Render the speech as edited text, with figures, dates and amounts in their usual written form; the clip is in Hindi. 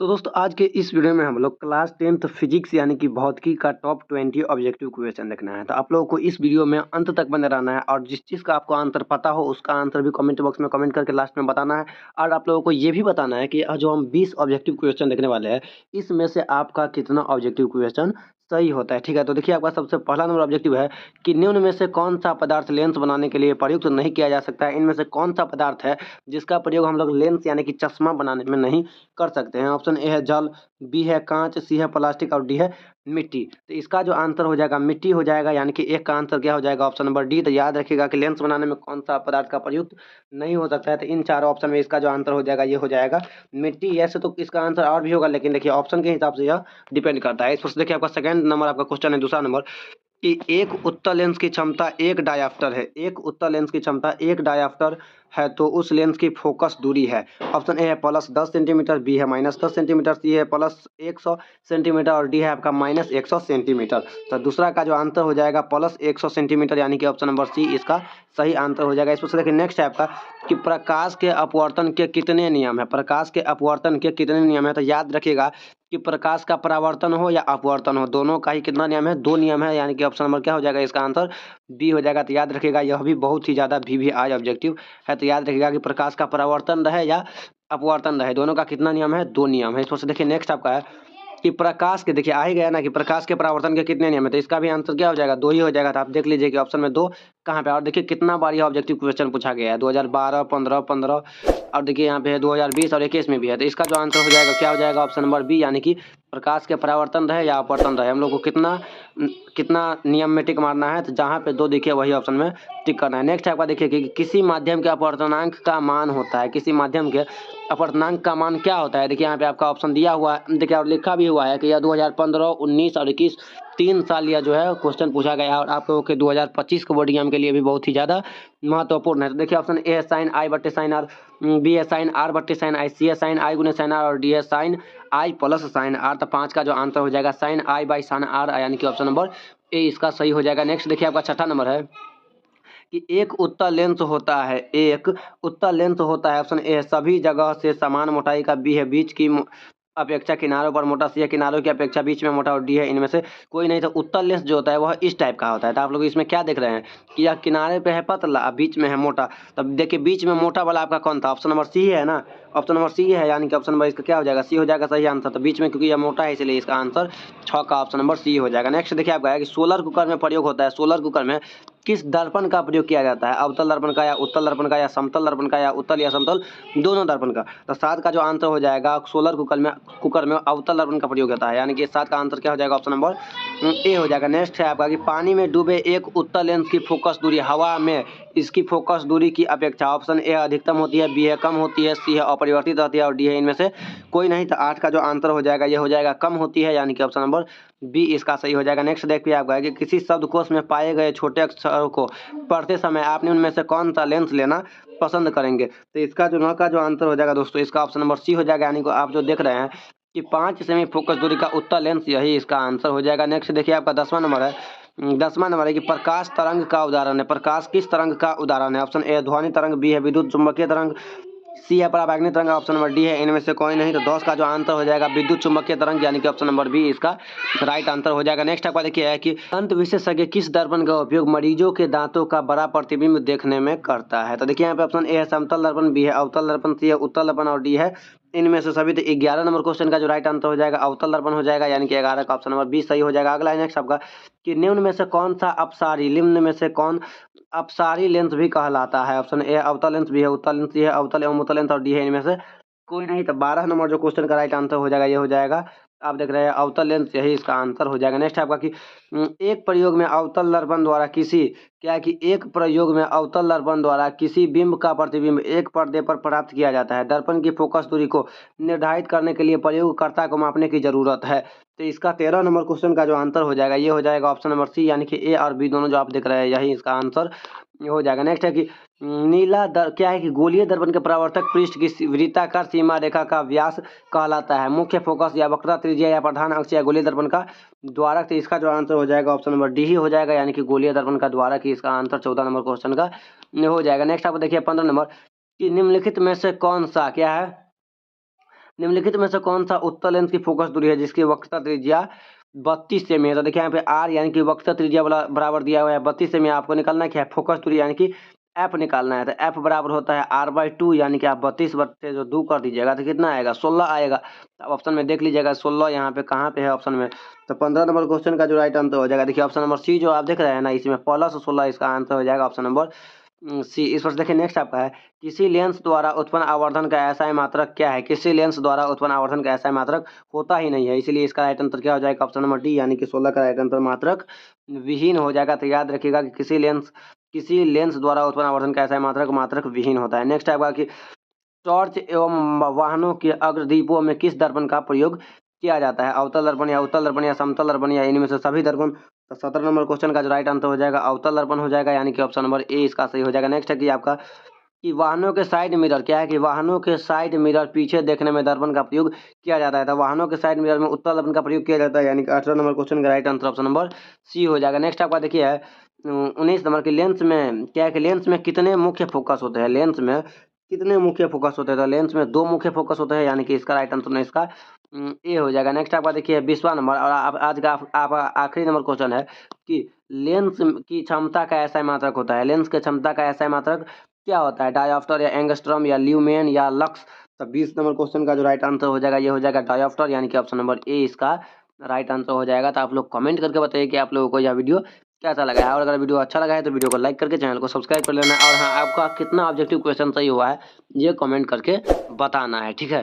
तो दोस्तों आज के इस वीडियो में हम लोग क्लास 10th फिजिक्स यानी कि भौतिकी का टॉप 20 ऑब्जेक्टिव क्वेश्चन देखना है। तो आप लोगों को इस वीडियो में अंत तक बने रहना है और जिस चीज़ का आपको आंसर पता हो उसका आंसर भी कमेंट बॉक्स में कमेंट करके लास्ट में बताना है। और आप लोगों को ये भी बताना है कि जो हम 20 ऑब्जेक्टिव क्वेश्चन देखने वाले हैं इसमें से आपका कितना ऑब्जेक्टिव क्वेश्चन सही होता है। ठीक है, तो देखिए आपका सबसे पहला नंबर ऑब्जेक्टिव है कि निम्न में से कौन सा पदार्थ लेंस बनाने के लिए प्रयुक्त नहीं किया जा सकता है। इनमें से कौन सा पदार्थ है जिसका प्रयोग हम लोग लेंस यानी कि चश्मा बनाने में नहीं कर सकते हैं। ऑप्शन ए है जल, बी है कांच, सी है प्लास्टिक और डी है मिट्टी। तो इसका जो आंसर हो जाएगा मिट्टी हो जाएगा, यानी कि एक का आंसर क्या हो जाएगा ऑप्शन नंबर डी। तो याद रखिएगा कि लेंस बनाने में कौन सा पदार्थ का प्रयुक्त नहीं हो सकता है। तो इन चारों ऑप्शन में इसका जो आंसर हो जाएगा ये हो जाएगा मिट्टी। ऐसे तो इसका आंसर और भी होगा, लेकिन देखिए ऑप्शन के हिसाब से यह डिपेंड करता है। इस पर से देखिए आपका सेकंड नंबर आपका क्वेश्चन है, दूसरा नंबर कि एक उत्तल लेंस की क्षमता एक डायाफ्टर है। एक उत्तल लेंस की क्षमता एक डायाफ्टर है तो उस लेंस की फोकस दूरी है। ऑप्शन ए है प्लस 10 सेंटीमीटर, बी है माइनस 10 सेंटीमीटर, सी है प्लस 100 सेंटीमीटर और डी है आपका माइनस 100 सेंटीमीटर। तो दूसरा का जो आंसर हो जाएगा प्लस 100 सेंटीमीटर, यानी कि ऑप्शन नंबर सी इसका सही आंसर हो जाएगा। इसमें से देखिए नेक्स्ट है आपका कि प्रकाश के अपवर्तन के कितने नियम है। प्रकाश के अपवर्तन के कितने नियम है। तो याद रखिएगा कि प्रकाश का परावर्तन हो या अपवर्तन हो, दोनों का ही कितना नियम है, दो नियम है, यानी कि ऑप्शन नंबर क्या हो जाएगा इसका आंसर बी हो जाएगा। तो याद रखिएगा यह भी बहुत ही ज़्यादा VVI ऑब्जेक्टिव है। तो याद रखिएगा कि प्रकाश का परावर्तन रहे या अपवर्तन रहे, दोनों का कितना नियम है, दो नियम है। इसमें से देखिए नेक्स्ट आपका है कि प्रकाश के, देखिए आ ही गया ना कि प्रकाश के परावर्तन के कितने नियम है। तो इसका भी आंसर क्या हो जाएगा, दो ही हो जाएगा। तो आप देख लीजिए कि ऑप्शन में दो कहाँ पे, और देखिए कितना बार यह ऑब्जेक्टिव क्वेश्चन पूछा गया है, 2012, 15, 15 और देखिए यहाँ पे है 2020 और 21 में भी है। तो इसका जो आंसर हो जाएगा क्या हो जाएगा ऑप्शन नंबर बी, यानी कि प्रकाश के परावर्तन रहे या अपवर्तन रहे, हम लोग को कितना कितना नियम में टिक मारना है। तो जहाँ पे दो दिखे वही ऑप्शन में टिक करना है। नेक्स्ट आपका देखिए कि किसी माध्यम के अपवर्तनांक का मान होता है। किसी माध्यम के अपवर्तनांक का मान क्या होता है। देखिए यहाँ पे आपका ऑप्शन दिया हुआ है, देखिए और लिखा भी हुआ है कि यह 2015, 19 और 21 3 साल यह जो है क्वेश्चन पूछा गया है और आप लोगों के 2025 के बोर्ड एग्जाम के लिए भी बहुत ही ज़्यादा महत्वपूर्ण है। तो देखिए ऑप्शन ए है साइन आई बट्टे साइन आर, बी है साइन आर बट्टे साइन आई, सी है साइन आई गुने साइन आर और डी है sine i plus sine r. तो 5 का जो आंसर हो जाएगा sine i by sine r, यानी कि ऑप्शन नंबर ए इसका सही हो जाएगा। नेक्स्ट देखिए आपका छठा नंबर है कि एक उत्तल लेंस होता है। एक उत्तल लेंस होता है, ऑप्शन ए है सभी जगह से समान मोटाई का, बी है बीच की अपेक्षा किनारों पर मोटा, सी है किनारों की अपेक्षा बीच में मोटा और डी है इनमें से कोई नहीं। तो उत्तल लेंस जो होता है वह इस टाइप का होता है। तो आप लोग इसमें क्या देख रहे हैं कि यह किनारे पे है पतला, बीच में है मोटा। तब देखिए बीच में मोटा वाला आपका कौन था, ऑप्शन नंबर सी है ना, ऑप्शन नंबर सी है, यानी कि ऑप्शन नंबर इसका क्या हो जाएगा, सी हो जाएगा सही आंसर। तो बीच में क्योंकि यह मोटा है इसलिए इसका आंसर 6 का ऑप्शन नंबर सी हो जाएगा। नेक्स्ट देखिए आपका है कि सोलर कुकर में प्रयोग होता है। सोलर कुकर में किस दर्पण का प्रयोग किया जाता है, अवतल दर्पण का या उत्तल दर्पण का या समतल दर्पण का या उत्तल या समतल दोनों दर्पण का। तो 7 का जो आंसर हो जाएगा सोलर कुकर में अवतल दर्पण का प्रयोग होता है, यानी कि 7 का आंसर क्या हो जाएगा ऑप्शन नंबर ए हो जाएगा। नेक्स्ट है आपका कि पानी में डूबे एक उत्तल लेंस की फोकस दूरी हवा में इसकी फोकस दूरी की अपेक्षा, ऑप्शन ए अधिकतम होती है, बी है कम होती है, सी है अपरिवर्तित रहती है और डी है इनमें से कोई नहीं। तो 8 का जो आंसर हो जाएगा ये हो जाएगा कम होती है, यानी कि ऑप्शन नंबर बी इसका सही हो जाएगा। नेक्स्ट देखिए आपका है कि किसी शब्दकोश में पाए गए छोटे अक्षरों को पढ़ते समय आपने उनमें से कौन सा लेंस लेना पसंद करेंगे। तो इसका जो 9 का जो आंसर हो जाएगा दोस्तों इसका ऑप्शन नंबर सी हो जाएगा, यानी कि आप जो देख रहे हैं कि 5 सेमी फोकस दूरी का उत्तल लेंस यही इसका आंसर हो जाएगा। नेक्स्ट देखिए आपका 10वां नंबर है, 10वां नंबर है कि प्रकाश तरंग का उदाहरण है। प्रकाश किस तरंग का उदाहरण है, ऑप्शन ए ध्वनि तरंग, बी है विद्युत चुम्बकीय तरंग, सी है पराबैंगनी तरंग, ऑप्शन नंबर डी है इनमें से कोई नहीं। तो 10 का जो आंसर हो जाएगा विद्युत चुम्बकीय तरंग, यानी कि ऑप्शन नंबर बी इसका राइट आंसर हो जाएगा। नेक्स्ट आपका देखिए है कि दंत विशेषज्ञ किस दर्पण का उपयोग मरीजों के दांतों का बड़ा प्रतिबिंब देखने में करता है। तो देखिए यहाँ पे ऑप्शन ए है समतल दर्पण, बी है अवतल दर्पण, सी है उत्तल दर्पण और डी है इनमें से सभी। तो 11 नंबर क्वेश्चन का जो राइट आंसर हो जाएगा अवतल दर्पण हो जाएगा, यानी कि 11 का ऑप्शन नंबर बी सही हो जाएगा। अगला है नेक्स्ट आपका कि निम्न में से कौन सा अपसारी, निम्न में से कौन अपसारी लेंस भी कहलाता है। ऑप्शन ए अवतल लेंस, बी है उत्तल लेंस, सी है अवतल एवं उत्तल लेंस और डी है इनमें से कोई नहीं। तो 12 नंबर जो क्वेश्चन का राइट आंसर हो जाएगा ये हो जाएगा, आप देख रहे हैं अवतल लेंस यही इसका आंसर हो जाएगा। नेक्स्ट आपका कि एक प्रयोग में अवतल दर्पण द्वारा किसी, क्या है कि एक प्रयोग में अवतल दर्पण द्वारा किसी बिंब का प्रतिबिंब एक पर्दे पर प्राप्त किया जाता है। दर्पण की फोकस दूरी को निर्धारित करने के लिए प्रयोगकर्ता को मापने की जरूरत है। तो इसका 13 नंबर क्वेश्चन का जो आंसर हो जाएगा ये हो जाएगा ऑप्शन नंबर सी, यानी कि ए और बी दोनों जो आप देख रहे हैं यही इसका आंसर हो जाएगा। नेक्स्ट है कि क्या है कि गोलीय दर्पण के परावर्तक पृष्ठ की वृत्ताकार सीमा रेखा का व्यास कहलाता है। मुख्य फोकस या वक्रता त्रिज्या या प्रधान अक्ष या गोलीय दर्पण का द्वारक। तो इसका जो आंसर हो जाएगा ऑप्शन नंबर डी ही हो जाएगा, यानी कि गोलीय दर्पण का द्वारक ही इसका आंसर 14 नंबर क्वेश्चन का हो जाएगा। नेक्स्ट आपको देखिए 15 नंबर कि निम्नलिखित में से कौन सा क्या है निम्नलिखित में से कौन सा उत्तल लेंस की फोकस दूरी है जिसकी वक्रता त्रिज्या 32 सेमी है? तो देखिए यहाँ पे आर यानी कि वक्रता त्रिज्या बराबर दिया हुआ है 32 सेमी। आपको निकालना क्या है? फोकस दूरी यानी कि एफ निकालना है। तो एफ बराबर होता है r/2 यानी कि आप 32 से जो 2 कर दीजिएगा तो कितना आएगा? 16 आएगा। अब ऑप्शन में देख लीजिएगा 16 यहाँ पे कहाँ पे है ऑप्शन में। तो 15 नंबर क्वेश्चन का जो राइट आंसर हो जाएगा, देखिए ऑप्शन नंबर सी जो आप देख रहे हैं ना, इसमें +16 इसका आंसर हो जाएगा ऑप्शन नंबर सी। इस पर देखिए नेक्स्ट आपका है, किसी लेंस द्वारा उत्पन्न आवर्धन का ऐसा मात्रक क्या है? किसी लेंस द्वारा उत्पन्न आवर्धन का ऐसा मात्रक होता ही नहीं है, इसलिए इसका राइट आंसर क्या हो जाएगा? ऑप्शन नंबर डी यानी कि 16 का राइट आंसर मात्रक विहीन हो जाएगा। तो याद रखिएगा कि किसी लेंस द्वारा उत्पन्न आवर्धन का ऐसा मात्रक विहीन होता है। नेक्स्ट आपका कि टॉर्च एवं वाहनों के अग्रदीपों में किस दर्पण का प्रयोग किया जाता है? अवतल दर्पण या उत्तल दर्पण या समतल दर्पण या इनमें से सभी दर्पण? तो 17 नंबर क्वेश्चन का जो राइट आंसर हो जाएगा अवतल दर्पण हो जाएगा, यानी कि ऑप्शन नंबर ए इसका सही हो जाएगा। नेक्स्ट है कि आपका कि वाहनों के साइड मिरर क्या है? कि वाहनों के साइड मिरर पीछे देखने में दर्पण का प्रयोग किया जाता है। तो वाहनों के साइड मिरर में उत्तल दर्पण का प्रयोग किया जाता है, यानी कि 18 नंबर क्वेश्चन का right answer option number c हो जाएगा। नेक्स्ट आपका देखिए है 19 नंबर की लेंस में क्या है कि लेंस में कितने मुख्य फोकस होते हैं? लेंस में कितने मुख्य फोकस होते हैं? तो लेंस में 2 मुख्य फोकस होते हैं, यानी कि इसका राइट आंसर में इसका ए हो जाएगा। नेक्स्ट आपका देखिए 20वां नंबर और आज का आप आखिरी नंबर क्वेश्चन है कि लेंस की क्षमता का ऐसा मात्रक होता है। लेंस की क्षमता का ऐसा मात्रक क्या होता है? डायोप्टर या एंगस्ट्रॉम या ल्यूमेन या लक्स? तो 20 नंबर क्वेश्चन का जो राइट आंसर हो जाएगा ये हो जाएगा डायोप्टर, यानी कि ऑप्शन नंबर ए इसका राइट आंसर हो जाएगा। तो आप लोग कमेंट करके बताइए कि आप लोगों को यह वीडियो कैसा लगा है, और अगर वीडियो अच्छा लगा है तो वीडियो को लाइक करके चैनल को सब्सक्राइब कर लेना है। और हाँ, आपका कितना ऑब्जेक्टिव क्वेश्चन सही हुआ है ये कमेंट करके बताना है, ठीक है।